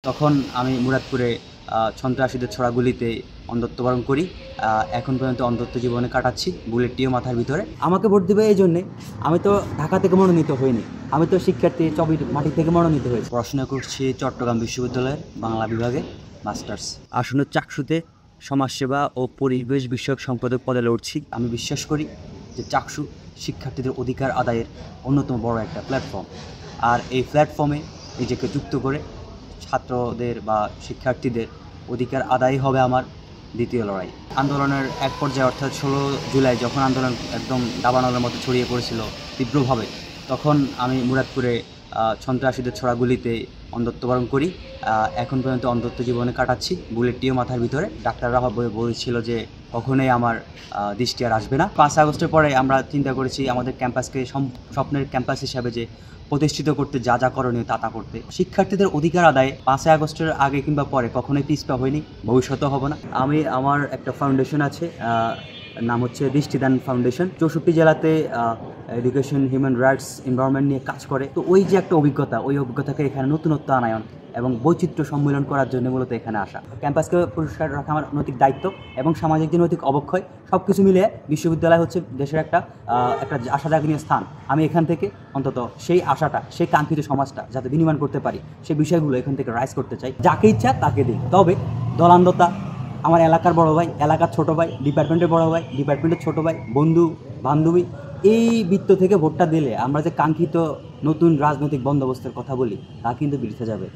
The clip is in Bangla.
তখন আমি মুরাদপুরে সন্ত্রাসীদের ছোড়া গুলিতে অন্ধত্ববরণ করি। এখন পর্যন্ত অন্ধত্ব জীবনে কাটাচ্ছি, বুলেটটিও মাথার ভিতরে। আমাকে ভোট দেবে এই জন্যে, আমি তো ঢাকা থেকে মনোনীত হইনি, আমি তো শিক্ষার্থী চবির মাটি থেকে মনোনীত হয়েছি। পড়াশোনা করছি চট্টগ্রাম বিশ্ববিদ্যালয়ের বাংলা বিভাগে মাস্টার্স। আসন্ন চাকসুতে সমাজসেবা ও পরিবেশ বিষয়ক সম্পাদক পদে লড়ছি। আমি বিশ্বাস করি যে চাকসু শিক্ষার্থীদের অধিকার আদায়ের অন্যতম বড় একটা প্ল্যাটফর্ম, আর এই প্ল্যাটফর্মে নিজেকে যুক্ত করে ছাত্রদের বা শিক্ষার্থীদের অধিকার আদায় হবে আমার দ্বিতীয় লড়াই। আন্দোলনের এক পর্যায়ে অর্থাৎ 16 জুলাই যখন আন্দোলন একদম দাবানলের মতো ছড়িয়ে পড়েছিল তীব্রভাবে, তখন আমি মুরাদপুরে সন্ত্রাসীদের ছোড়া গুলিতে অন্ধত্ববরণ করি। এখন পর্যন্ত অন্ধত্ব জীবনে কাটাচ্ছি, বুলেটটিও মাথার ভিতরে। ডাক্তাররা বলেছিল যে কখনোই আমার দৃষ্টি আর আসবে না। 5 আগস্টের পরে আমরা চিন্তা করেছি আমাদের ক্যাম্পাসকে স্বপ্নের ক্যাম্পাস হিসাবে যে প্রতিষ্ঠিত করতে যা যা করণীয় তা করতে। শিক্ষার্থীদের অধিকার আদায়ে 5 আগস্টের আগে কিংবা পরে কখনোই পিছপা হয়নি, ভবিষ্যতেও হব না। আমি আমার একটা ফাউন্ডেশন আছে, নাম হচ্ছে দৃষ্টিদান ফাউন্ডেশন। 64 জেলাতে এডুকেশন, হিউম্যান রাইটস, এনভায়রনমেন্ট নিয়ে কাজ করে। তো ওই যে একটা অভিজ্ঞতা, ওই অভিজ্ঞতাকে এখানে নতুনত্ব আনায়ন এবং বৈচিত্র্য সম্মেলন করার জন্য মূলত এখানে আসা। ক্যাম্পাসকে পরিষ্কার রাখা আমার নৈতিক দায়িত্ব এবং সামাজিক যে নৈতিক অবক্ষয়, সব কিছু মিলিয়ে বিশ্ববিদ্যালয় হচ্ছে দেশের একটা আশা জাগনীয় স্থান। আমি এখান থেকে অন্তত সেই আশাটা, সেই কাঙ্ক্ষিত সমাজটা যাতে বিনির্মাণ করতে পারি, সেই বিষয়গুলো এখান থেকে রাইজ করতে চাই। যাকে ইচ্ছা তাকে দিই, তবে দলান্ধতা আমার এলাকার বড় ভাই, এলাকার ছোট ভাই, ডিপার্টমেন্টের বড় ভাই, ডিপার্টমেন্টের ছোট ভাই, বন্ধু বান্ধবী, এই বৃত্ত থেকে ভোটটা দিলে আমরা যে কাঙ্ক্ষিত নতুন রাজনৈতিক বন্দোবস্তের কথা বলি তা কিন্তু বৃথা যাবে।